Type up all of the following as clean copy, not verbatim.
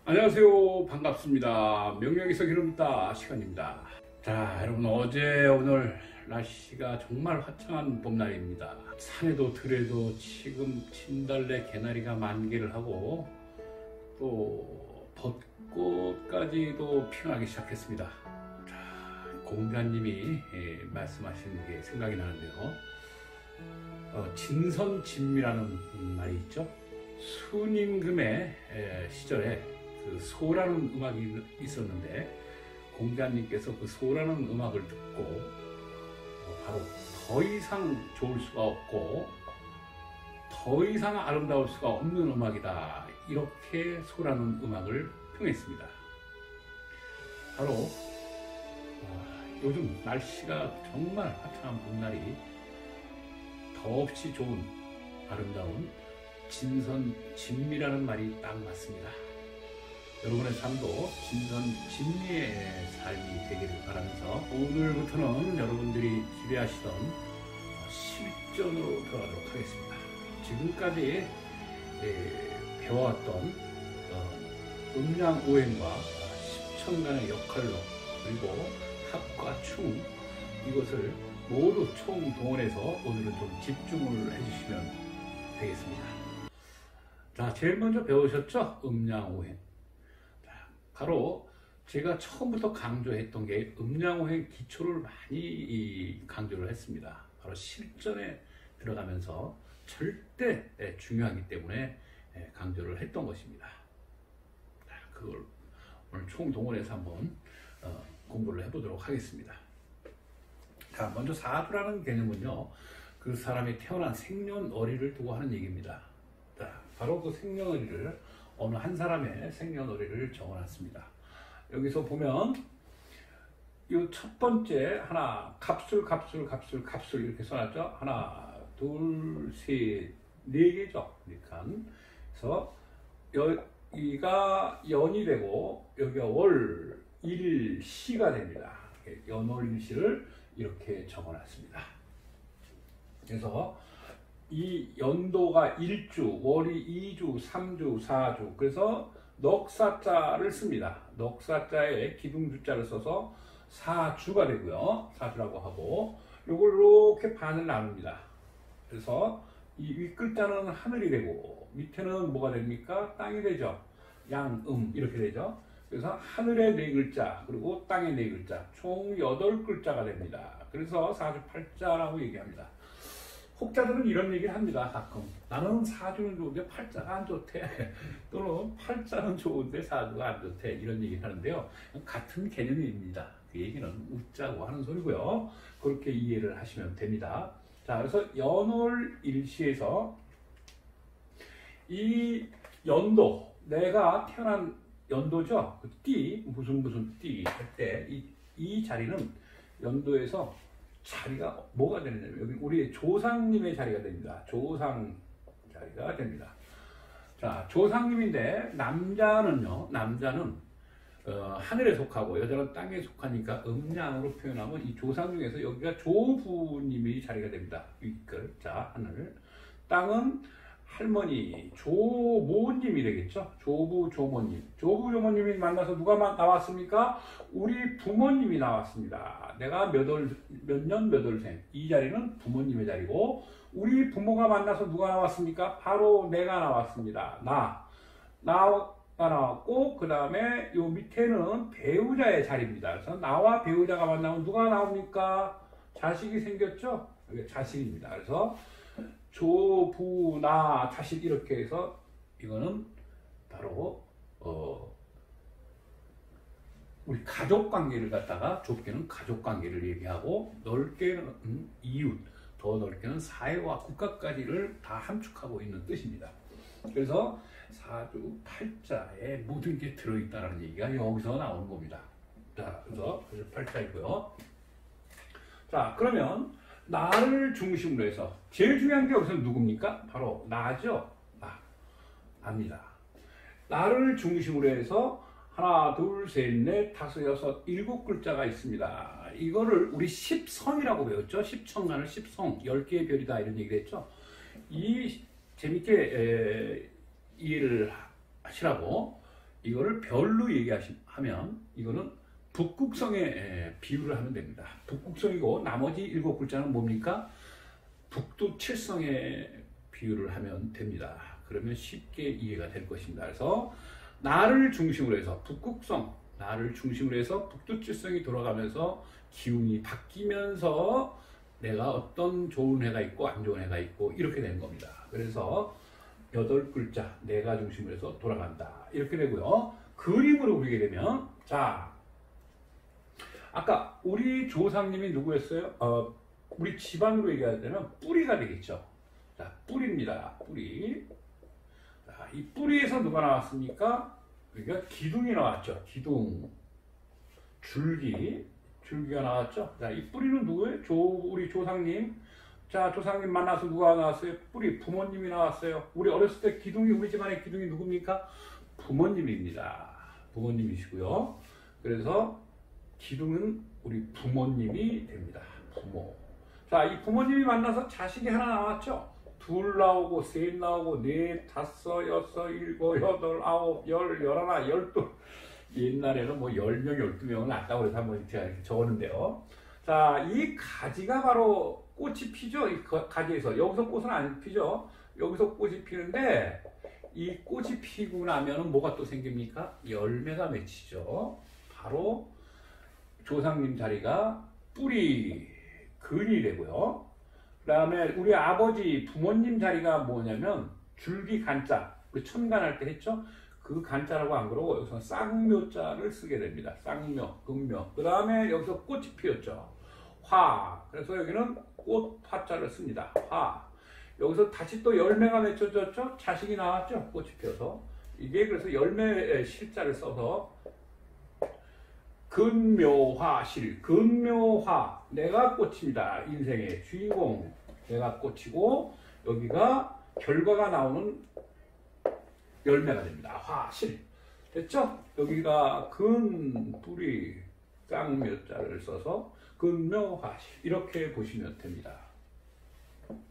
안녕하세요. 반갑습니다. 명령에서 기름다 시간입니다. 자, 여러분 어제 오늘 날씨가 정말 화창한 봄날입니다. 산에도 들에도 지금 진달래 개나리가 만개를 하고 또 벚꽃까지도 피어나기 시작했습니다. 자, 공자님이 말씀하신 게 생각이 나는데요. 진선진미라는 말이 있죠. 순임금의 시절에 그 소라는 음악이 있었는데 공자님께서 그 소라는 음악을 듣고 바로 더 이상 좋을 수가 없고 더 이상 아름다울 수가 없는 음악이다, 이렇게 소라는 음악을 평했습니다. 바로 요즘 날씨가 정말 화창한 봄날이 더없이 좋은 아름다운 진선진미라는 말이 딱 맞습니다. 여러분의 삶도 진선진미의 삶이 되기를 바라면서 오늘부터는 여러분들이 기대하시던 실전으로 들어가도록 하겠습니다. 지금까지 배워왔던 음양오행과 십천간의 역할로, 그리고 합과 충, 이것을 모두 총동원해서 오늘은 좀 집중을 해주시면 되겠습니다. 자, 제일 먼저 배우셨죠? 음양오행. 바로 제가 처음부터 강조했던 게 음양오행 기초를 많이 강조를 했습니다. 바로 실전에 들어가면서 절대 중요하기 때문에 강조를 했던 것입니다. 그걸 오늘 총동원해서 한번 공부를 해보도록 하겠습니다. 자, 먼저 사주라는 개념은요, 그 사람이 태어난 생년월일을 두고 하는 얘기입니다. 자, 바로 그 생년월일을, 어느 한 사람의 생년월일을 적어놨습니다. 여기서 보면 이 첫 번째 하나, 갑술 이렇게 써놨죠. 하나, 둘, 셋, 네 개죠. 그래서 여기가 연이 되고 여기가 월, 일, 시가 됩니다. 연월일시를 이렇게 적어놨습니다. 그래서 이 연도가 일주, 월이 2주, 3주, 4주, 그래서 넉사자를 씁니다. 넉사자에 기둥주자를 써서 사주가 되고요. 사주라고 하고, 요걸 이렇게 반을 나눕니다. 그래서 이 윗글자는 하늘이 되고 밑에는 뭐가 됩니까? 땅이 되죠. 양음 이렇게 되죠. 그래서 하늘의 네 글자 그리고 땅의 네 글자, 총 8글자가 됩니다. 그래서 사주팔자라고 얘기합니다. 혹자들은 이런 얘기를 합니다. 가끔 나는 사주는 좋은데 팔자가 안 좋대, 또는 팔자는 좋은데 사주가 안 좋대, 이런 얘기를 하는데요. 같은 개념입니다. 그 얘기는 웃자고 하는 소리고요. 그렇게 이해를 하시면 됩니다. 자, 그래서 연월일시에서 이 연도, 내가 태어난 연도죠. 그 띠, 무슨 띠 할 때 이 자리는 연도에서 자리가 뭐가 되느냐면 여기 우리 조상님의 자리가 됩니다. 조상 자리가 됩니다. 자, 조상님인데 남자는 하늘에 속하고 여자는 땅에 속하니까 음양으로 표현하면 이 조상 중에서 여기가 조부님의 자리가 됩니다. 윗글, 자, 하늘. 땅은 할머니, 조모님이 되겠죠. 조부, 조모님. 조부, 조모님이 만나서 누가 나왔습니까? 우리 부모님이 나왔습니다. 내가 몇 년, 몇 월생. 이 자리는 부모님의 자리고, 우리 부모가 만나서 누가 나왔습니까? 바로 내가 나왔습니다. 나가 나왔고, 그 다음에 요 밑에는 배우자의 자리입니다. 그래서 나와 배우자가 만나면 누가 나옵니까? 자식이 생겼죠? 이게 자식입니다. 그래서 조부, 나, 자식 이렇게 해서 이거는 바로 우리 가족 관계를 갖다가 좁게는 가족 관계를 얘기하고 넓게는 이웃, 더 넓게는 사회와 국가까지를 다 함축하고 있는 뜻입니다. 그래서 사주 팔자에 모든 게 들어있다는 얘기가 여기서 나오는 겁니다. 자, 그래서 팔자이고요. 자, 그러면 나를 중심으로 해서 제일 중요한 게 여기서 누굽니까? 바로 나죠. 나입니다. 나를 중심으로 해서 하나, 둘, 셋, 넷, 다섯, 여섯, 7글자가 있습니다. 이거를 우리 십성이라고 배웠죠. 십천간을 십성, 10개의 별이다, 이런 얘기를 했죠. 이 재밌게 이해를 하시라고 이거를 별로 얘기하면 이거는 북극성에 비유를 하면 됩니다. 북극성이고 나머지 7글자는 뭡니까? 북두칠성에 비유를 하면 됩니다. 그러면 쉽게 이해가 될 것입니다. 그래서 나를 중심으로 해서 북극성, 나를 중심으로 해서 북두칠성이 돌아가면서 기운이 바뀌면서 내가 어떤 좋은 해가 있고 안 좋은 해가 있고 이렇게 되는 겁니다. 그래서 8글자 내가 중심으로 해서 돌아간다 이렇게 되고요. 그림으로 그리게 되면 자 아까 우리 조상님이 누구였어요? 우리 집안으로 얘기하자면 뿌리가 되겠죠. 자, 뿌리입니다. 뿌리. 자, 이 뿌리에서 누가 나왔습니까? 그러니까 기둥이 나왔죠. 기둥. 줄기가 나왔죠. 자, 이 뿌리는 누구예요? 우리 조상님. 자, 조상님 만나서 누가 나왔어요? 뿌리, 부모님이 나왔어요. 우리 어렸을 때 기둥이, 우리 집안의 기둥이 누굽니까? 부모님입니다. 부모님이시고요. 그래서 기둥은 우리 부모님이 됩니다. 부모. 자, 이 부모님이 만나서 자식이 하나 나왔죠? 2 나오고, 3 나오고, 4, 5, 6, 7, 8, 9, 10, 11, 12. 옛날에는 뭐 10명, 12명은 아까 그래서 한번 제가 이렇게 적었는데요. 자, 이 가지가 바로 꽃이 피죠? 이 가지에서. 여기서 꽃은 안 피죠? 여기서 꽃이 피는데, 이 꽃이 피고 나면 뭐가 또 생깁니까? 열매가 맺히죠. 바로 조상님 자리가 뿌리, 근이 되고요. 그 다음에 우리 아버지, 부모님 자리가 뭐냐면 줄기 간자, 우리 천간할 때 했죠? 그 간자라고 안 그러고 여기서 쌍묘자를 쓰게 됩니다. 쌍묘, 금묘. 그 다음에 여기서 꽃이 피었죠. 화. 그래서 여기는 꽃 화자를 씁니다. 화. 여기서 다시 또 열매가 맺혀졌죠? 자식이 나왔죠? 꽃이 피어서. 이게 그래서 열매 실자를 써서 근묘화실, 근묘화, 내가 꽃입니다. 인생의 주인공, 내가 꽃이고 여기가 결과가 나오는 열매가 됩니다. 화실, 됐죠? 여기가 근, 뿌리, 쌍묘자를 써서 근묘화실 이렇게 보시면 됩니다.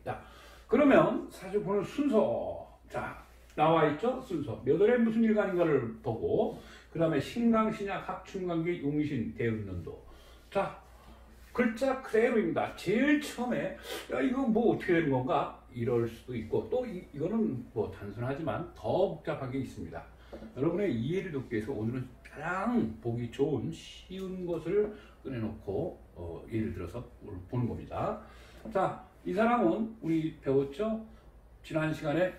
자, 그러면 사실 보는 순서, 자 나와 있죠? 순서 몇 월에 무슨 일간인가를 보고 그 다음에 신강, 신약, 합충관계, 용신, 대운년도. 자, 글자 그대로입니다. 제일 처음에 야 이거 뭐 어떻게 되는 건가? 이럴 수도 있고 또 이거는 뭐 단순하지만 더 복잡한 게 있습니다. 여러분의 이해를 돕기 위해서 오늘은 가장 보기 좋은 쉬운 것을 꺼내놓고 예를 들어서 보는 겁니다. 자, 이 사람은 우리 배웠죠? 지난 시간에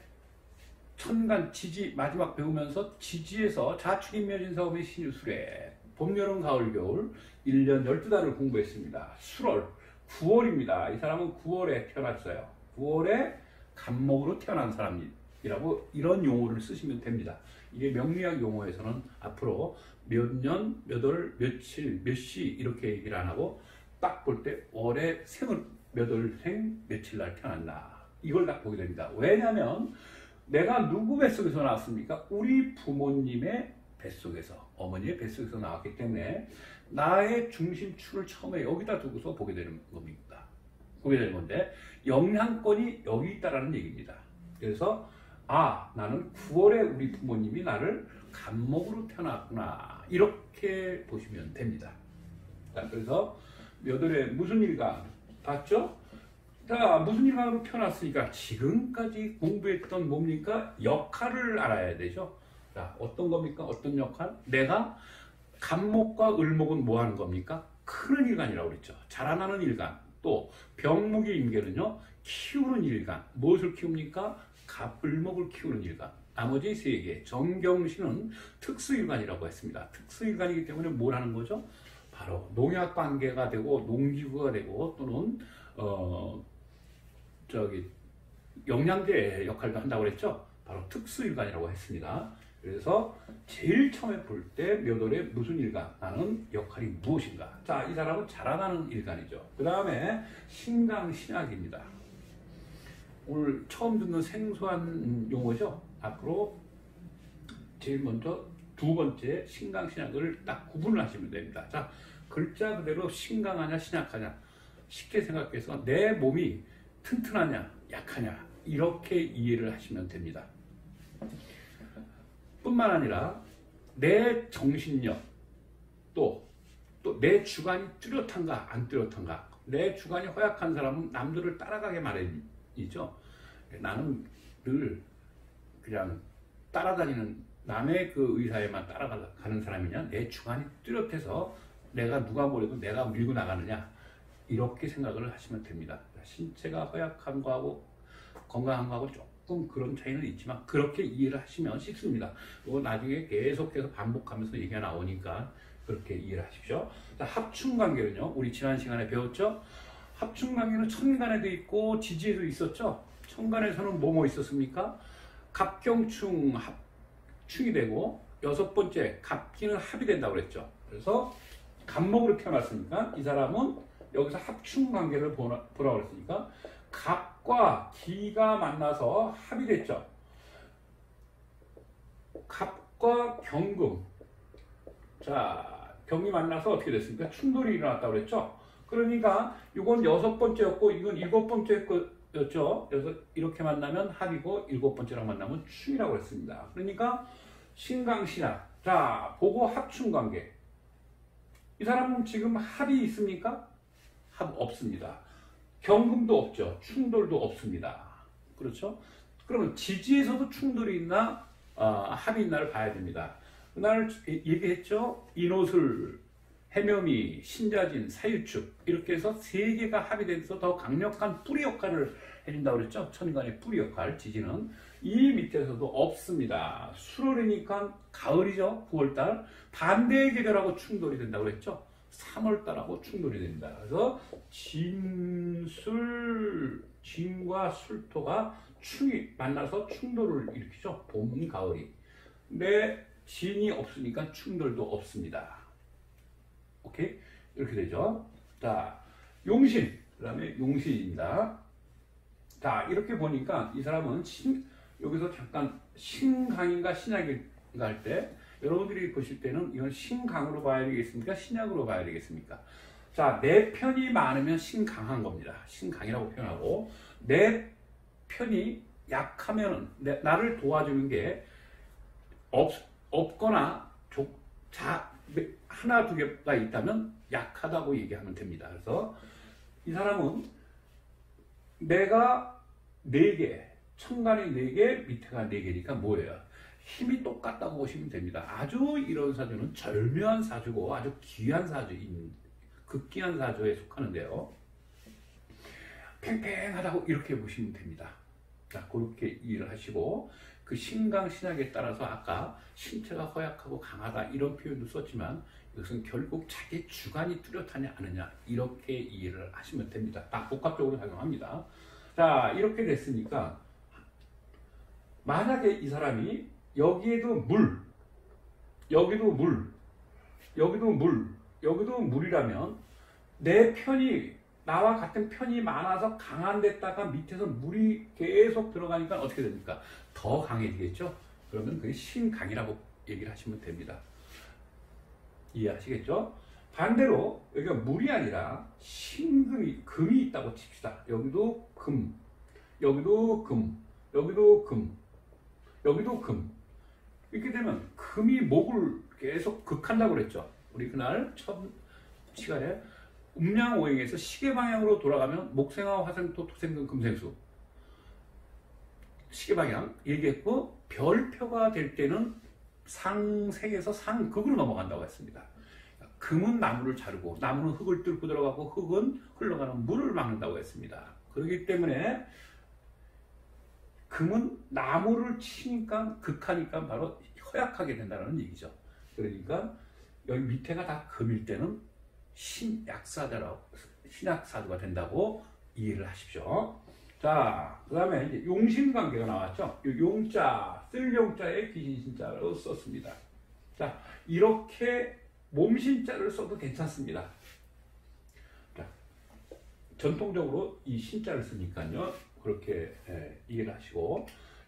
천간 지지 마지막 배우면서 지지에서 자축인묘진사오미 신유술에 봄, 여름, 가을, 겨울 1년 12달을 공부했습니다. 수월 9월입니다. 이 사람은 9월에 태어났어요. 9월에 간목으로 태어난 사람이라고 이런 용어를 쓰시면 됩니다. 이게 명리학 용어에서는 앞으로 몇 년, 몇 월, 며칠, 몇 시 이렇게 얘기를 안 하고 딱 볼 때 월에 생을 몇 월생 며칠 날 태어났나 이걸 딱 보게 됩니다. 왜냐하면 내가 누구 뱃속에서 나왔습니까? 우리 부모님의 뱃속에서, 어머니의 뱃속에서 나왔기 때문에 나의 중심축을 처음에 여기다 두고서 보게 되는 겁니다. 보게 되는 건데 영향권이 여기 있다라는 얘기입니다. 그래서 나는 9월에 우리 부모님이 나를 간목으로 태어났구나 이렇게 보시면 됩니다. 자, 그래서 몇 월에 무슨 일간 봤죠? 자, 무슨 일간으로 태어났으니까 지금까지 공부했던 뭡니까? 역할을 알아야 되죠. 자, 어떤 겁니까? 어떤 역할? 내가 간목과 을목은 뭐 하는 겁니까? 크는 일간이라고 그랬죠. 자라나는 일간. 또 병목의 임계는요, 키우는 일간. 무엇을 키웁니까? 을목을 키우는 일간. 나머지 3개. 정경신은 특수일간이라고 했습니다. 특수일간이기 때문에 뭘 하는 거죠? 바로 농약관계가 되고 농기구가 되고 또는 영양제 역할도 한다고 그랬죠. 바로 특수일간이라고 했습니다. 그래서 제일 처음에 볼 때 몇 월에 무슨 일간, 나는 역할이 무엇인가. 자, 이 사람은 자라나는 일간이죠. 그 다음에 신강, 신약입니다. 오늘 처음 듣는 생소한 용어죠. 앞으로 제일 먼저 두 번째 신강, 신약을 딱 구분을 하시면 됩니다. 자, 글자 그대로 신강하냐 신약하냐 쉽게 생각해서 내 몸이 튼튼하냐 약하냐 이렇게 이해를 하시면 됩니다. 뿐만 아니라 내 정신력, 또 내 주관이 뚜렷한가 안 뚜렷한가. 내 주관이 허약한 사람은 남들을 따라가게 마련이죠. 나는 늘 그냥 따라다니는 남의 그 의사에만 따라가는 사람이냐, 내 주관이 뚜렷해서 내가 누가 뭐래도 내가 밀고 나가느냐, 이렇게 생각을 하시면 됩니다. 신체가 허약한 거하고 건강한 거하고 조금 그런 차이는 있지만 그렇게 이해를 하시면 쉽습니다. 그거 나중에 계속해서 반복하면서 얘기가 나오니까 그렇게 이해를 하십시오. 자, 합충관계는요, 우리 지난 시간에 배웠죠? 합충관계는 천간에도 있고 지지에도 있었죠? 천간에서는 뭐뭐 있었습니까? 갑경충 합충이 되고, 여섯 번째 갑기는 합이 된다고 그랬죠. 그래서 갑목으로 태어났으니까 이 사람은 여기서 합충관계를 보라고 그랬으니까 갑과 기가 만나서 합이 됐죠. 갑과 경금, 자, 경이 만나서 어떻게 됐습니까? 충돌이 일어났다고 그랬죠. 그러니까 이건 여섯 번째였고 이건 일곱 번째였죠. 그래서 이렇게 만나면 합이고 일곱 번째랑 만나면 충이라고 그랬습니다. 그러니까 신강신합. 자, 보고 합충관계. 이 사람은 지금 합이 있습니까? 합 없습니다. 경금도 없죠. 충돌도 없습니다. 그렇죠? 그러면 지지에서도 충돌이 있나 합이 있나를 봐야 됩니다. 그날 얘기했죠. 인호술, 해묘미, 신자진, 사유축, 이렇게 해서 세 개가 합이 돼서 더 강력한 뿌리 역할을 해준다고 그랬죠. 천간의 뿌리 역할, 지지는. 이 밑에서도 없습니다. 수월이니까 가을이죠. 9월달. 반대의 계절하고 충돌이 된다고 그랬죠. 3월달하고 충돌이 됩니다. 그래서 진과 술토가 충이 만나서 충돌을 일으키죠. 봄, 가을이. 근데 진이 없으니까 충돌도 없습니다. 오케이? 이렇게 되죠. 자, 용신. 그 다음에 용신입니다. 자, 이렇게 보니까 이 사람은 여기서 잠깐 신강인가 신약인가 할 때 여러분들이 보실 때는 이건 신강으로 봐야 되겠습니까? 신약으로 봐야 되겠습니까? 자, 내 편이 많으면 신강한 겁니다. 신강이라고 표현하고, 내 편이 약하면 나를 도와주는 게 없거나 하나 두 개가 있다면 약하다고 얘기하면 됩니다. 그래서 이 사람은 내가 4개, 천간이 4개, 밑에가 4개니까 뭐예요? 힘이 똑같다고 보시면 됩니다. 아주 이런 사주는 절묘한 사주고 아주 귀한 사주인, 극귀한 사주에 속하는데요. 팽팽하다고 이렇게 보시면 됩니다. 자, 그렇게 이해를 하시고, 그 신강 신약에 따라서 아까 신체가 허약하고 강하다 이런 표현도 썼지만 이것은 결국 자기 주관이 뚜렷하냐 않느냐, 이렇게 이해를 하시면 됩니다. 딱 복합적으로 작용합니다. 자, 이렇게 됐으니까 만약에 이 사람이 여기에도 물, 여기도 물, 여기도 물, 여기도 물이라면 내 편이, 나와 같은 편이 많아서 강한 데다가 밑에서 물이 계속 들어가니까 어떻게 됩니까? 더 강해지겠죠? 그러면 그게 신강이라고 얘기를 하시면 됩니다. 이해하시겠죠? 반대로 여기가 물이 아니라 금이 있다고 칩시다. 여기도 금, 여기도 금, 여기도 금, 여기도 금. 이렇게 되면 금이 목을 계속 극한다고 그랬죠. 우리 그날 첫 시간에 음양오행에서 시계 방향으로 돌아가면 목생화, 화생토, 토생금, 금생수, 시계 방향 얘기했고, 별표가 될 때는 상생에서 상극으로 넘어간다고 했습니다. 금은 나무를 자르고, 나무는 흙을 뚫고 들어가고, 흙은 흘러가는 물을 막는다고 했습니다. 그렇기 때문에 금은 나무를 치니까 극하니까 바로 허약하게 된다는 얘기죠. 그러니까 여기 밑에가 다 금일 때는 신약사주가 된다고 이해를 하십시오. 자, 그 다음에 이제 용신관계가 나왔죠. 이 용자, 쓸 용자에 귀신신자로 썼습니다. 자, 이렇게 몸신자를 써도 괜찮습니다. 자, 전통적으로 이 신자를 쓰니까요. 그렇게 이해를 하시고,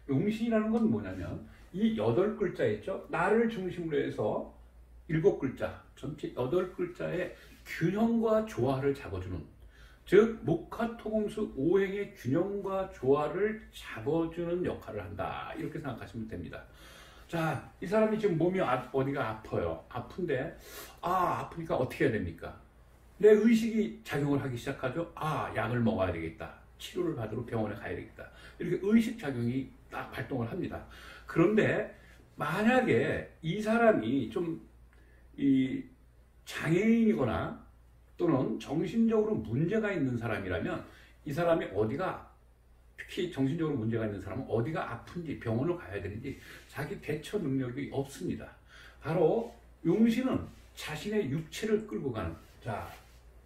용신이라는 건 뭐냐면 이 8글자 있죠. 나를 중심으로 해서 7글자, 전체 8글자의 균형과 조화를 잡아주는, 즉 목화토금수 오행의 균형과 조화를 잡아주는 역할을 한다, 이렇게 생각하시면 됩니다. 자, 이 사람이 지금 몸이 어디가 아파요. 아픈데, 아프니까 어떻게 해야 됩니까? 내 의식이 작용을 하기 시작하죠. 약을 먹어야 되겠다. 치료를 받으러 병원에 가야 되겠다. 이렇게 의식작용이 딱 발동을 합니다. 그런데 만약에 이 사람이 좀 장애인이거나 또는 정신적으로 문제가 있는 사람이라면 이 사람이 특히 정신적으로 문제가 있는 사람은 어디가 아픈지 병원을 가야 되는지 자기 대처 능력이 없습니다. 바로 용신은 자신의 육체를 끌고 가는, 자,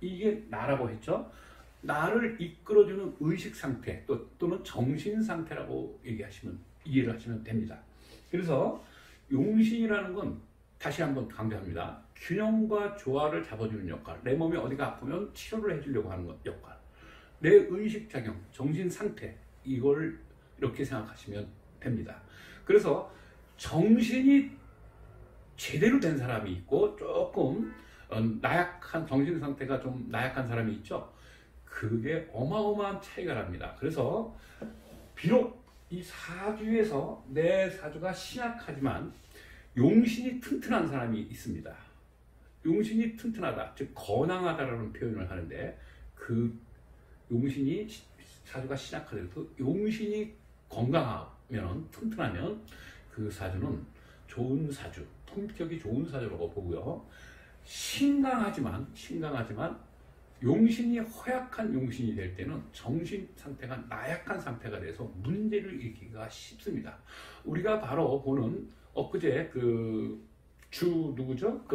이게 나라고 했죠. 나를 이끌어주는 의식 상태 또는 정신 상태라고 이해를 하시면 됩니다. 그래서 용신이라는 건 다시 한번 강조합니다. 균형과 조화를 잡아주는 역할, 내 몸이 어디가 아프면 치료를 해주려고 하는 역할, 내 의식작용, 정신 상태, 이걸 이렇게 생각하시면 됩니다. 그래서 정신이 제대로 된 사람이 있고 조금 나약한, 정신 상태가 좀 나약한 사람이 있죠. 그게 어마어마한 차이가 납니다. 그래서 비록 이 사주에서 내 사주가 신약하지만 용신이 튼튼한 사람이 있습니다. 용신이 튼튼하다, 즉 건강하다라는 표현을 하는데, 그 용신이 사주가 신약하더라도 용신이 건강하면, 튼튼하면 그 사주는 좋은 사주, 품격이 좋은 사주라고 보고요. 신강하지만 용신이 허약한 용신이 될 때는 정신 상태가 나약한 상태가 돼서 문제를 일으키기가 쉽습니다. 우리가 바로 보는 엊그제 누구죠?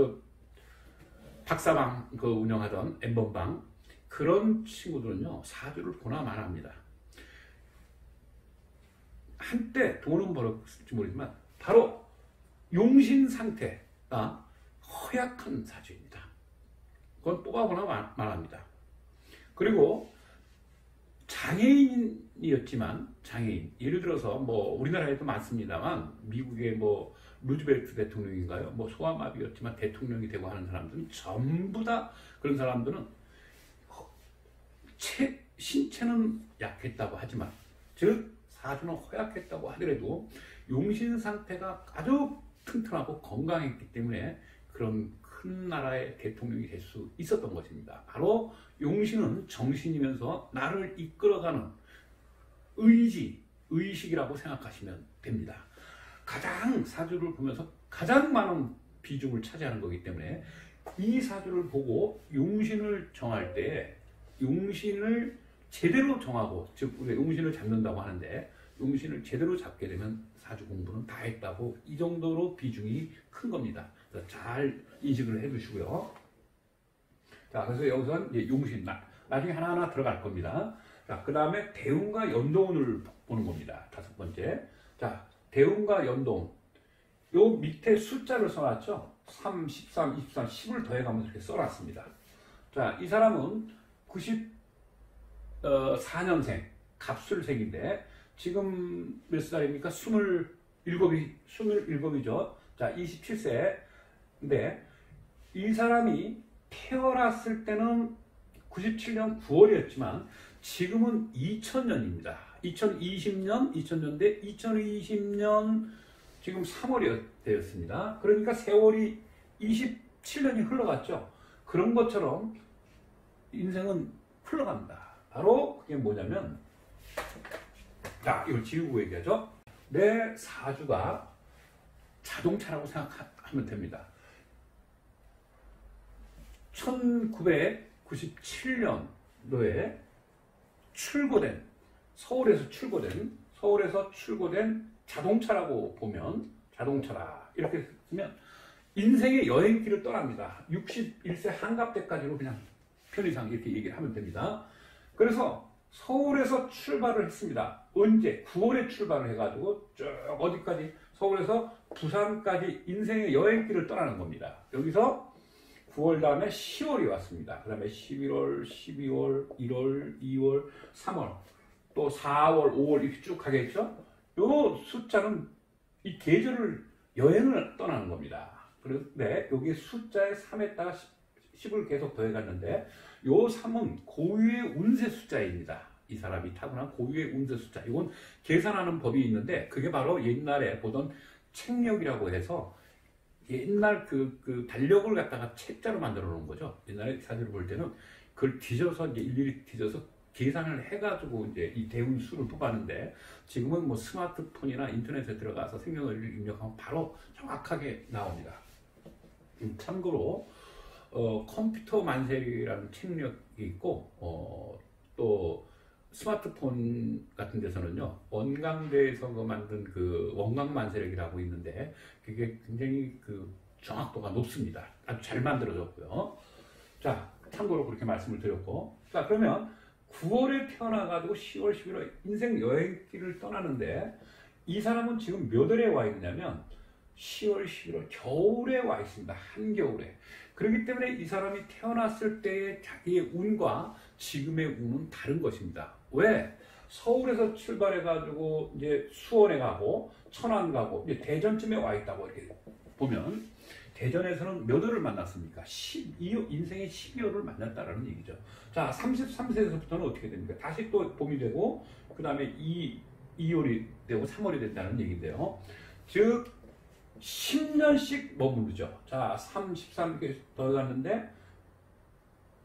박사방 운영하던 엠번방, 그런 친구들은요 사주를 보나 마나합니다. 한때 돈은 벌었을지 모르지만 바로 용신 상태가 허약한 사주입니다. 그건 뽑아보나 마나합니다. 그리고 장애인, 예를 들어서 우리나라에도 많습니다만 미국의 루즈벨트 대통령인가요? 소아마비였지만 대통령이 되고 하는 사람들은 전부 다, 그런 사람들은 신체는 약했다고 하지만, 즉 사주는 허약했다고 하더라도 용신 상태가 아주 튼튼하고 건강했기 때문에 그런 큰 나라의 대통령이 될 수 있었던 것입니다. 바로 용신은 정신이면서 나를 이끌어가는 의식이라고 생각하시면 됩니다. 사주를 보면서 가장 많은 비중을 차지하는 거기 때문에 이 사주를 보고 용신을 정할 때 용신을 제대로 정하고, 즉 우리가 용신을 잡는다고 하는데 용신을 제대로 잡게 되면 사주 공부는 다 했다고, 이 정도로 비중이 큰 겁니다. 잘 인식을 해두시고요. 자, 그래서 여기서는 이제 용신, 나중에 하나하나 들어갈 겁니다. 자, 그 다음에 대운과 연동운을 보는 겁니다. 5번째. 자, 대운과 연동. 요 밑에 숫자를 써놨죠? 3, 13, 23, 10을 더해가면서 이렇게 써놨습니다. 자, 이 사람은 94년생, 갑술생인데, 지금 몇 살입니까? 27이죠. 자, 27세인데, 이 사람이 태어났을 때는 97년 9월이었지만, 지금은 2000년입니다. 2020년대 2020년 지금 3월이 되었습니다. 그러니까 세월이 27년이 흘러갔죠. 그런 것처럼 인생은 흘러갑니다. 바로 그게 뭐냐면, 자, 이걸 지우고 얘기하죠. 내 사주가 자동차라고 생각하면 됩니다. 1997년도에 서울에서 출고된 자동차라고 보면, 자동차라 이렇게 쓰면 인생의 여행길을 떠납니다. 61세 한갑 때까지로 그냥 편의상 이렇게 얘기를 하면 됩니다. 그래서 서울에서 출발을 했습니다. 언제? 9월에 출발을 해가지고 쭉 어디까지? 서울에서 부산까지 인생의 여행길을 떠나는 겁니다. 여기서 9월 다음에 10월이 왔습니다. 그 다음에 11월, 12월, 1월, 2월, 3월, 또 4월, 5월 이렇게 쭉 가겠죠? 요 숫자는 이 계절을, 여행을 떠나는 겁니다. 그런데 여기 숫자의 3에다가 10을 계속 더해갔는데, 요 3은 고유의 운세 숫자입니다. 이 사람이 타고난 고유의 운세 숫자. 이건 계산하는 법이 있는데, 그게 바로 옛날에 보던 책력이라고 해서 옛날 그 달력을 갖다가 책자로 만들어 놓은 거죠. 옛날에 사진을 볼 때는 그걸 뒤져서 이제 일일이 뒤져서 계산을 해가지고 이제 이 대운 수를 뽑았는데, 지금은 뭐 스마트폰이나 인터넷에 들어가서 생년월일을 입력하면 바로 정확하게 나옵니다. 참고로 컴퓨터 만세이라는 책력이 있고, 또 스마트폰 같은 데서는요, 원광대에서 만든 그 원광 만세력이라고 있는데, 그게 굉장히 그 정확도가 높습니다. 아주 잘 만들어졌고요. 자, 참고로 그렇게 말씀을 드렸고, 자, 그러면 9월에 태어나가지고 10월, 11월 인생 여행길을 떠나는데, 이 사람은 지금 몇 월에 와 있냐면 10월, 11월 겨울에 와 있습니다. 한겨울에. 그렇기 때문에 이 사람이 태어났을 때의 자기의 운과 지금의 운은 다른 것입니다. 왜? 서울에서 출발해가지고 이제 수원에 가고 천안 가고 이제 대전쯤에 와 있다고 이렇게 보면, 대전에서는 몇 월을 만났습니까? 인생의 12월을 만났다라는 얘기죠. 자, 33세에서부터는 어떻게 됩니까? 다시 또 봄이 되고, 그 다음에 2월이 되고 3월이 된다는 얘기인데요. 즉 10년씩 머무르죠. 자, 33 이렇게 더 갔는데,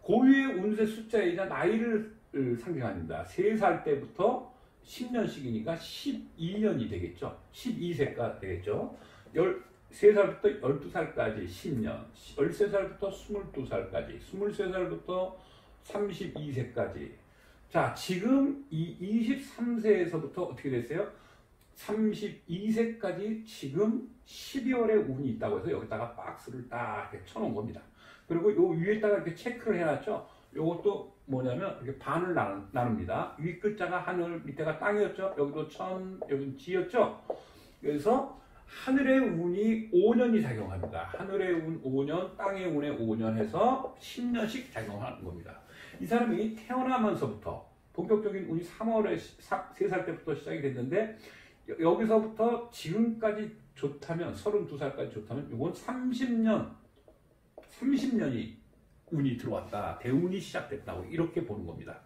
고유의 운세 숫자이자 나이를 상징합니다. 3살 때부터 10년씩이니까 12년이 되겠죠. 12세가 되겠죠. 3살부터 12살까지 10년, 13살부터 22살까지, 23살부터 32세까지. 자, 지금 이 23세에서부터 어떻게 됐어요? 32세까지 지금 12월에 운이 있다고 해서 여기다가 박스를 딱 이렇게 쳐놓은 겁니다. 그리고 요 위에다가 이렇게 체크를 해놨죠. 요것도 뭐냐면 이렇게 반을 나눕니다. 위 글자가 하늘, 밑에가 땅이었죠. 여기도 천, 여기는 지였죠. 그래서 하늘의 운이 5년이 작용합니다. 하늘의 운 5년, 땅의 운에 5년 해서 10년씩 작용하는 겁니다. 이 사람이 태어나면서부터 본격적인 운이 3월에 3살 때부터 시작이 됐는데, 여기서부터 지금까지 좋다면, 32살까지 좋다면 이건 30년이 운이 들어왔다. 대운이 시작됐다고 이렇게 보는 겁니다.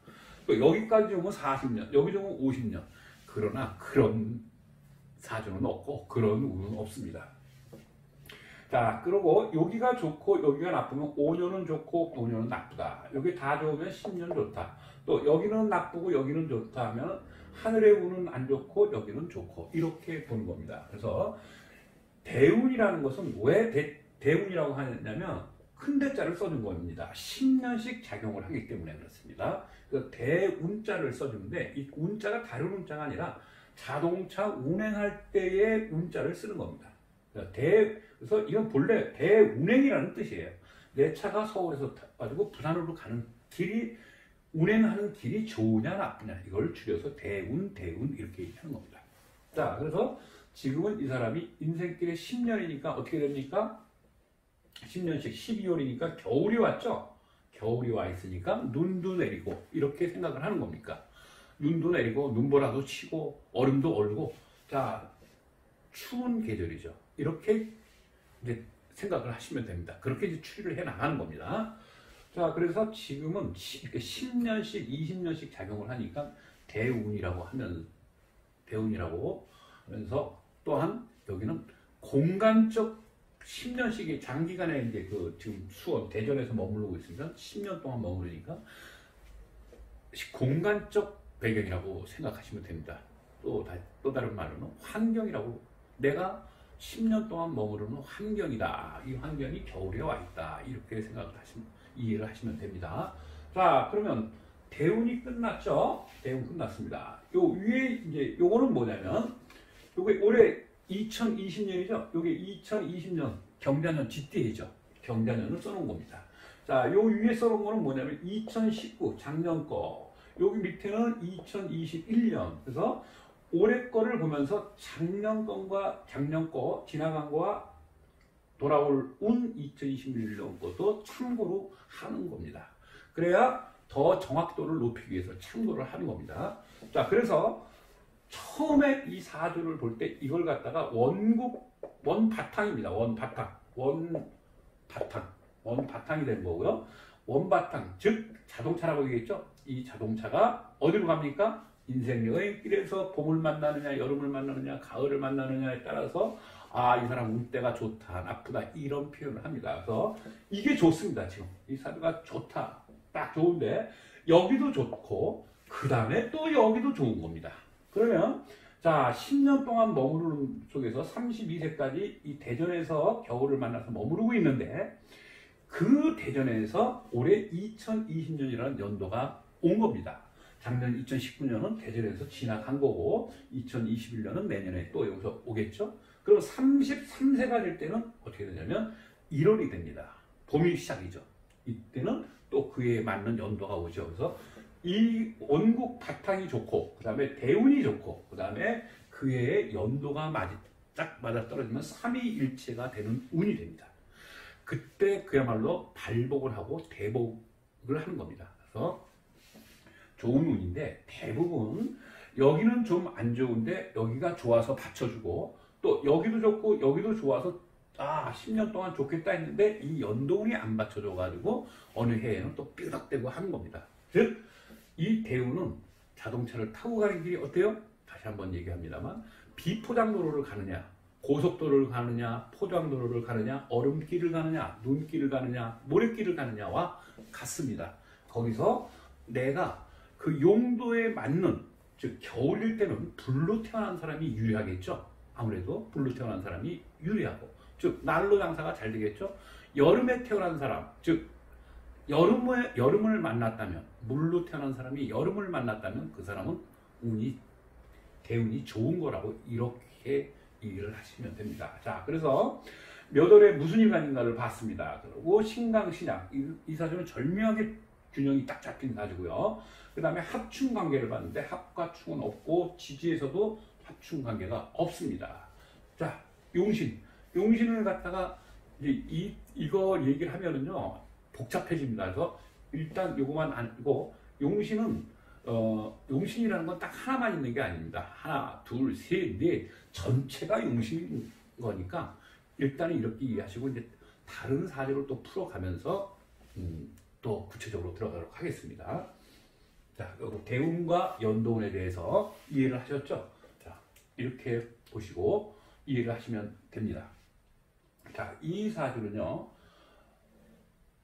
또 여기까지 오면 40년, 여기 오면 50년. 그러나 그런 사주는 없고 그런 운은 없습니다. 자, 그리고 여기가 좋고 여기가 나쁘면 5년은 좋고 5년은 나쁘다. 여기 다 좋으면 10년 좋다. 또 여기는 나쁘고 여기는 좋다 하면 하늘의 운은 안 좋고 여기는 좋고 이렇게 보는 겁니다. 그래서 대운이라는 것은 왜 대운이라고 하냐면 큰 대자를 써준 겁니다. 10년씩 작용을 하기 때문에 그렇습니다. 그래서 대운자를 써주는데, 이 운자가 다른 운자가 아니라 자동차 운행할 때의 운자를 쓰는 겁니다. 그래서 이건 본래 대운행이라는 뜻이에요. 내 차가 서울에서 가지고 부산으로 가는 길이, 운행하는 길이 좋으냐 나쁘냐, 이걸 줄여서 대운 이렇게 얘기하는 겁니다. 자, 그래서 지금은 이 사람이 인생길에 10년이니까 어떻게 됩니까? 10년씩 12월이니까 겨울이 왔죠. 겨울이 와 있으니까 눈도 내리고 이렇게 생각을 하는 겁니까? 눈도 내리고 눈보라도 치고 얼음도 얼고, 자, 추운 계절이죠. 이렇게 이제 생각을 하시면 됩니다. 그렇게 이제 추리를 해 나가는 겁니다. 자, 그래서 지금은 이렇게 10년씩 20년씩 작용을 하니까 대운이라고 하면서, 또한 여기는 공간적 10년씩이 장기간에 이제 지금 수원 대전에서 머무르고 있으면 10년 동안 머무르니까 공간적 배경이라고 생각하시면 됩니다. 또 다른 말로는 환경이라고, 내가 10년 동안 머무르는 환경이다. 이 환경이 겨울에 와 있다. 이렇게 이해를 하시면 됩니다. 자, 그러면 대운이 끝났죠? 대운 끝났습니다. 요 위에 이제 요거는 뭐냐면, 요게 올해 2020년이죠? 요게 2020년 경자년 쥐띠해죠. 경자년을 써놓은 겁니다. 자, 요 위에 써놓은 거는 뭐냐면 2019 작년 거, 여기 밑에는 2021년. 그래서 올해 거를 보면서 작년 거 지나간 거와 돌아올 운 2021년 것도 참고로 하는 겁니다. 그래야 더 정확도를 높이기 위해서 참고를 하는 겁니다. 자, 그래서 처음에 이 사주를 볼 때 이걸 갖다가 원바탕입니다. 원바탕이 된 거고요. 원바탕, 즉 자동차라고 얘기했죠. 이 자동차가 어디로 갑니까? 인생 여행길에서 봄을 만나느냐, 여름을 만나느냐, 가을을 만나느냐에 따라서 아, 이 사람 운때가 좋다, 나쁘다 이런 표현을 합니다. 그래서 이게 좋습니다. 지금 이 사주가 좋다, 딱 좋은데 여기도 좋고 그 다음에 또 여기도 좋은 겁니다. 그러면 자, 10년 동안 머무르는 속에서 32세까지 이 대전에서 겨울을 만나서 머무르고 있는데 그 대전에서 올해 2020년이라는 연도가 온 겁니다. 작년 2019년은 대전에서 지나간 거고 2021년은 내년에 또 여기서 오겠죠. 그럼 33세가 될 때는 어떻게 되냐면 1월이 됩니다. 봄이 시작이죠. 이때는 또 그에 맞는 연도가 오죠. 그래서 이 원국 바탕이 좋고 그 다음에 대운이 좋고 그 다음에 그의 연도가 딱 맞아떨어지면 삼위일체가 되는 운이 됩니다. 그때 그야말로 발복을 하고 대복을 하는 겁니다. 그래서 좋은 운인데 대부분 여기는 좀 안 좋은데 여기가 좋아서 받쳐주고 또 여기도 좋고 여기도 좋아서 10년 동안 좋겠다 했는데 이 연도운이 안 받쳐줘 가지고 어느 해에는 또 삐걱대고 하는 겁니다. 즉 이 대운은 자동차를 타고 가는 길이 어때요? 다시 한번 얘기합니다만 비포장도로를 가느냐 고속도로를 가느냐 포장도로를 가느냐 얼음길을 가느냐 눈길을 가느냐 모래길을 가느냐와 같습니다. 거기서 내가 그 용도에 맞는 즉 겨울일 때는 불로 태어난 사람이 유리하겠죠. 아무래도 불로 태어난 사람이 유리하고 즉 난로 장사가 잘 되겠죠. 여름에 태어난 사람 즉 여름을 만났다면 물로 태어난 사람이 여름을 만났다면 그 사람은 대운이 좋은 거라고 이렇게 이해를 하시면 됩니다. 자, 그래서 몇 월에 무슨 일간인가를 봤습니다. 그리고 신강신약 이 사주는 절묘하게 균형이 딱 잡힌 사주고요. 그 다음에 합충 관계를 봤는데 합과 충은 없고 지지에서도 합충 관계가 없습니다. 자, 용신을 갖다가 이거 얘기를 하면은요 복잡해집니다. 그래서 일단 요거만 알고 용신은 용신이라는 건 딱 하나만 있는 게 아닙니다. 하나, 둘, 셋, 넷 전체가 용신인 거니까 일단은 이렇게 이해하시고 이제 다른 사주를 또 풀어가면서 또 구체적으로 들어가도록 하겠습니다. 자, 요거 대운과 연도운에 대해서 이해를 하셨죠? 자, 이렇게 보시고 이해를 하시면 됩니다. 자, 이 사주는요.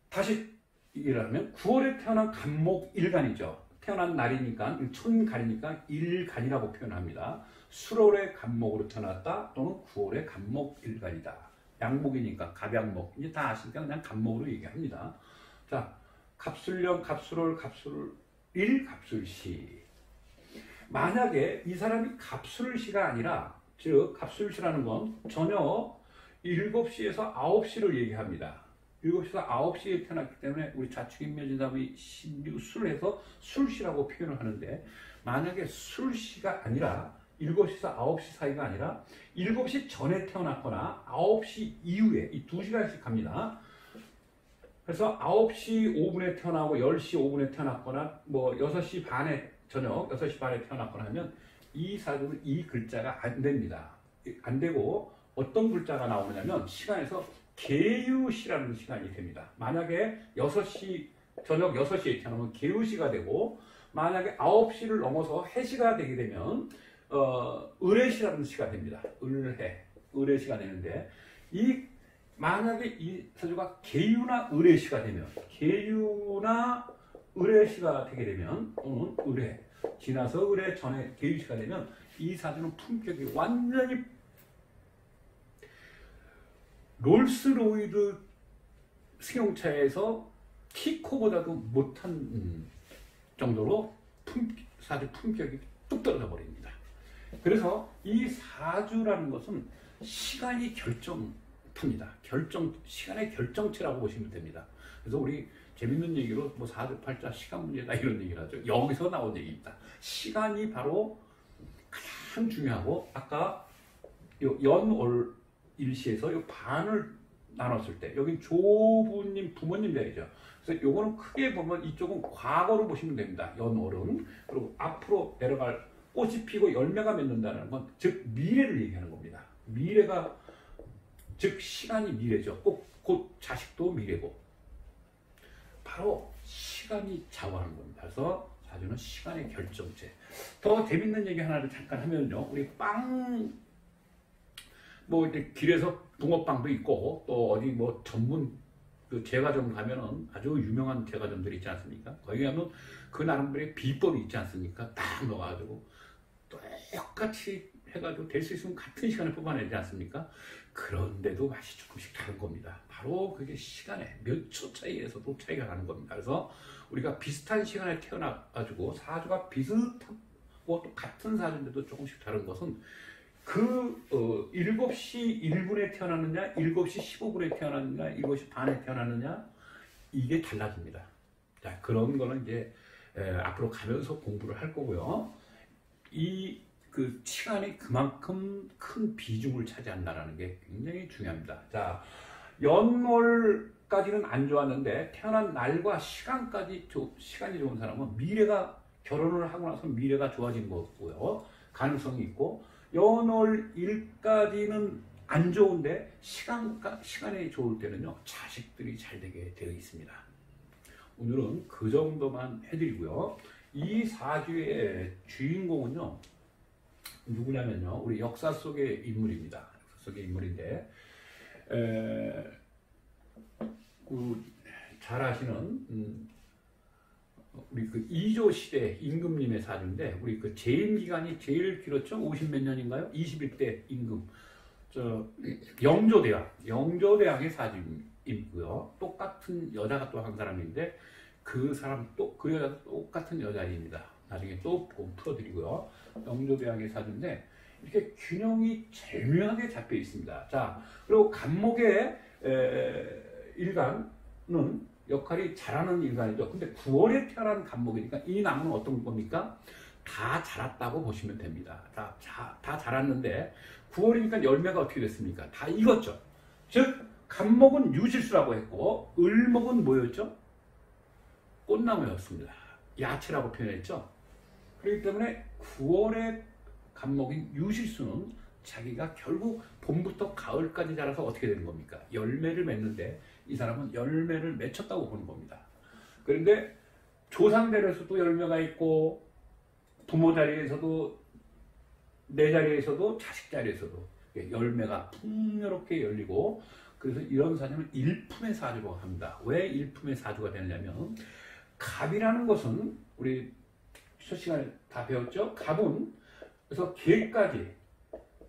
다시 이해를 하면 9월에 태어난 간목일간이죠. 태어난 날이니까 촌간이니까 일간이라고 표현합니다. 술월에 간목으로 태어났다 또는 9월에 간목일간이다. 양목이니까 갑양목 이제 다 아시니까 그냥 간목으로 얘기합니다. 자, 갑술령, 갑술월, 갑술일, 갑술시. 만약에 이 사람이 갑술시가 아니라 즉 갑술시라는 건 저녁 7시에서 9시를 얘기합니다. 7시에서 9시에 태어났기 때문에 우리 자축인묘진답이 신유술 해서 술시라고 표현을 하는데 만약에 술시가 아니라 7시에서 9시 사이가 아니라 7시 전에 태어났거나 9시 이후에 이 2시간씩 갑니다. 그래서 9시 5분에 태어나고 10시 5분에 태어났거나 뭐 6시 반에 저녁 6시 반에 태어났거나 하면 이 사주는 이 글자가 안 됩니다. 안 되고 어떤 글자가 나오느냐면 시간에서 개유시라는 시간이 됩니다. 만약에 저녁 6시에 태어나면 개유시가 되고 만약에 9시를 넘어서 해시가 되게 되면 을해시라는 시가 됩니다. 을해시가 되는데 만약에 이 사주가 개유나 을해시가 되면 개유나 을해시가 되게 되면 또는 을해 지나서 을해 전에 개유시가 되면 이 사주는 품격이 완전히 롤스로이드 승용차에서 키코보다도 못한 정도로 사주 품격이 뚝 떨어져 버립니다. 그래서 이 사주라는 것은 시간이 결정합니다. 시간의 결정체라고 보시면 됩니다. 그래서 우리 재밌는 얘기로 뭐 사주팔자 시간 문제다 이런 얘기를 하죠. 여기서 나온 얘기입니다. 시간이 바로 가장 중요하고 아까 연월 일시에서 이 반을 나눴을 때 여긴 조부님 부모님 자리죠. 그래서 요거는 크게 보면 이쪽은 과거로 보시면 됩니다. 연월은. 그리고 앞으로 내려갈 꽃이 피고 열매가 맺는다는 건 즉 미래를 얘기하는 겁니다. 미래가 즉 시간이 미래죠. 곧 자식도 미래고 바로 시간이 좌우하는 겁니다. 그래서 사주는 시간의 결정체. 더 재밌는 얘기 하나를 잠깐 하면요. 우리 뭐 이제 길에서 붕어빵도 있고 또 어디 뭐 전문 그 제과점 가면은 아주 유명한 제과점들이 있지 않습니까? 거기 가면 그 나름대로의 비법이 있지 않습니까? 딱 넣어가지고 똑같이 해가지고 될 수 있으면 같은 시간에 뽑아내지 않습니까? 그런데도 맛이 조금씩 다른 겁니다. 바로 그게 시간에 몇 초 차이에서도 차이가 나는 겁니다. 그래서 우리가 비슷한 시간에 태어나가지고 사주가 비슷하고 또 같은 사주인데도 조금씩 다른 것은 그 7시 1분에 태어났느냐, 7시 15분에 태어났느냐, 7시 반에 태어났느냐 이게 달라집니다. 자, 그런 거는 이제 앞으로 가면서 공부를 할 거고요. 그 시간이 그만큼 큰 비중을 차지한다는 게 굉장히 중요합니다. 자, 연월까지는 안 좋았는데 태어난 날과 시간까지 시간이 좋은 사람은 미래가 결혼을 하고 나서 미래가 좋아진 거고요. 가능성이 있고 연월일까지는 안 좋은데 시간이 좋을 때는요 자식들이 잘 되게 되어 있습니다. 오늘은 그 정도만 해드리고요. 이 사주의 주인공은요 누구냐면요 우리 역사 속의 인물입니다. 역사 속의 인물인데 잘 아시는 우리 그 이조 시대 임금님의 사주인데 우리 그 재임 기간이 제일 길었죠. 50 몇 년인가요? 21대 임금. 영조대왕의 사주이고요. 똑같은 여자가 또 한 사람인데 그 사람 또 그 여자도 똑같은 여자입니다. 나중에 또 풀어드리고요. 영조대왕의 사주인데 이렇게 균형이 절묘하게 잡혀 있습니다. 자, 그리고 간목의 일간은 역할이 잘하는 일간이죠. 근데 9월에 태어난 간목이니까 이 나무는 어떤 겁니까? 다 자랐다고 보시면 됩니다. 다 자랐는데 9월이니까 열매가 어떻게 됐습니까? 다 익었죠. 즉 간목은 유실수라고 했고 을목은 뭐였죠? 꽃나무였습니다. 야채라고 표현했죠. 그렇기 때문에 9월의 간목인 유실수는 자기가 결국 봄부터 가을까지 자라서 어떻게 되는 겁니까? 열매를 맺는데 이 사람은 열매를 맺혔다고 보는 겁니다. 그런데 조상대로에서도 열매가 있고 부모 자리에서도 내 자리에서도 자식 자리에서도 열매가 풍요롭게 열리고 그래서 이런 사주는 일품의 사주라고 합니다. 왜 일품의 사주가 되느냐면 갑이라는 것은 우리 첫 시간에 다 배웠죠? 갑은 그래서 개까지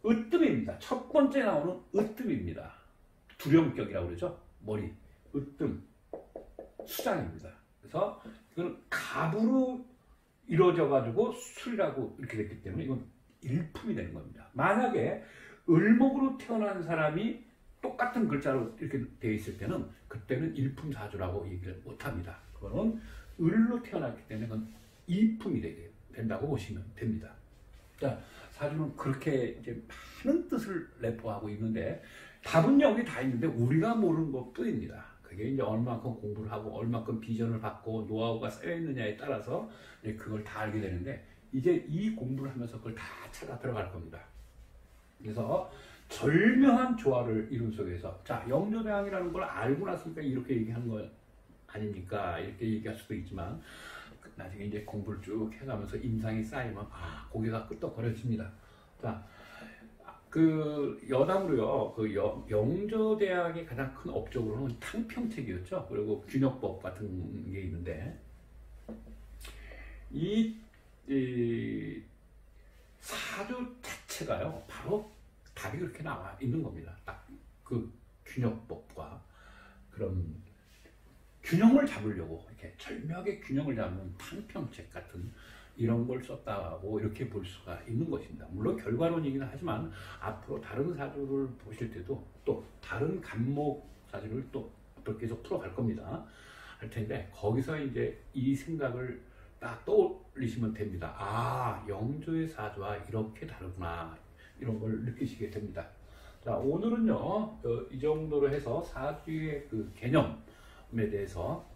으뜸입니다. 첫 번째 나오는 으뜸입니다. 두령격이라고 그러죠. 머리, 으뜸, 수장입니다. 그래서 이건 갑으로 이루어져 가지고 술이라고 이렇게 됐기 때문에 이건 일품이 되는 겁니다. 만약에 을목으로 태어난 사람이 똑같은 글자로 이렇게 되어 있을 때는 그때는 일품사주라고 얘기를 못합니다. 그거는 을로 태어났기 때문에 그건 이품이 된다고 보시면 됩니다. 자, 사주는 그렇게 이제 많은 뜻을 내포하고 있는데 답은 여기 다 있는데 우리가 모르는 것뿐입니다. 그게 이제 얼마큼 공부를 하고 얼마큼 비전을 받고 노하우가 쌓여 있느냐에 따라서 그걸 다 알게 되는데 이제 이 공부를 하면서 그걸 다 찾아 들어갈 겁니다. 그래서 절묘한 조화를 이룬 속에서 자 영조대왕이라는 걸 알고 났으니까 이렇게 얘기하는 거 아닙니까? 이렇게 얘기할 수도 있지만 나중에 이제 공부를 쭉 해가면서 인상이 쌓이면 고개가 끄덕거려집니다. 자, 그 여담으로요, 그 영조대왕의 가장 큰 업적으로는 탕평책이었죠. 그리고 균역법 같은 게 있는데 이 사주 자체가요, 바로 답이 그렇게 나와 있는 겁니다. 딱 그 균역법과 그런 균형을 잡으려고 이렇게 절묘하게 균형을 잡는 탕평책 같은 이런 걸 썼다고 이렇게 볼 수가 있는 것입니다. 물론 결과론이긴 하지만 앞으로 다른 사주를 보실 때도 또 다른 간목 사주를 또 계속 풀어갈 겁니다. 할 텐데 거기서 이제 이 생각을 딱 떠올리시면 됩니다. 영조의 사주와 이렇게 다르구나 이런 걸 느끼시게 됩니다. 자, 오늘은요 이 정도로 해서 사주의 그 개념에 대해서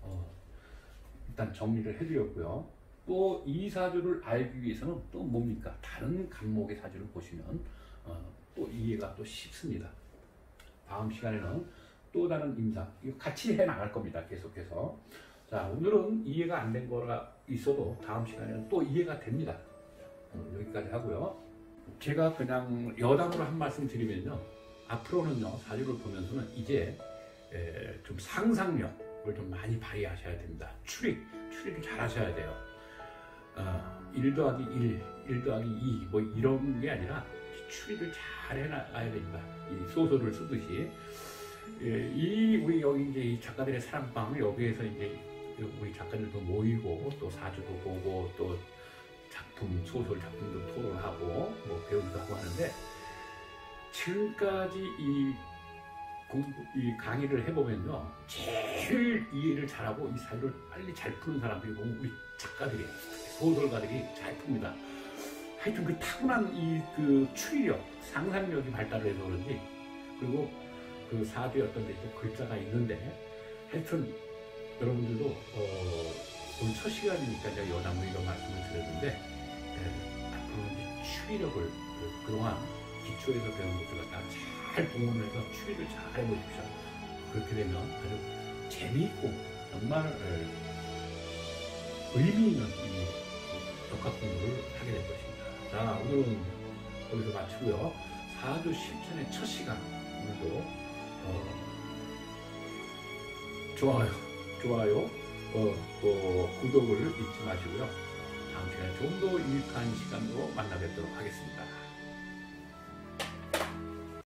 일단 정리를 해드렸고요. 또 이 사주를 알기 위해서는 또 뭡니까? 다른 간목의 사주를 보시면 또 이해가 또 쉽습니다. 다음 시간에는 또 다른 임상 이거 같이 해 나갈 겁니다. 계속해서. 자, 오늘은 이해가 안 된 거가 있어도 다음 시간에는 또 이해가 됩니다. 여기까지 하고요. 제가 그냥 여담으로 한 말씀 드리면요. 앞으로는요, 사주를 보면서는 이제 좀 상상력을 좀 많이 발휘하셔야 됩니다. 추리를 잘 하셔야 돼요. 1 더하기 1 더하기 2 뭐 이런 게 아니라 추리를 잘 해놔야 됩니다. 이 소설을 쓰듯이. 우리 여기 이제 이 작가들의 사랑방, 여기에서 이제 우리 작가들도 모이고 또 사주도 보고 또 소설 작품도 토론하고 뭐 배우기도 하고 하는데, 지금까지 이 강의를 해보면요, 제일 이해를 잘하고 이 사주를 빨리 잘 푸는 사람들이 보면 우리 작가들이, 소설가들이 잘 풉니다. 하여튼 그 타고난 그 추리력, 상상력이 발달을 해서 그런지, 그리고 그 사주에 어떤 데 또 글자가 있는데, 하여튼 여러분들도 오늘 첫 시간이니까 제가 여담으로 이런 말씀을 드렸는데, 앞으로는 이제 추리력을 그동안 기초에서 배운 것을 갖다가 잘 동원해서 추리를 잘 해보십시오. 그렇게 되면 아주 재미있고 정말 의미 있는 이 역학 공부를 하게 될 것입니다. 자, 오늘은 여기서 마치고요. 사주 실천의 첫 시간, 오늘도 좋아요, 또 구독을 잊지 마시고요. 다음 시간에 좀 더 유익한 시간으로 만나 뵙도록 하겠습니다.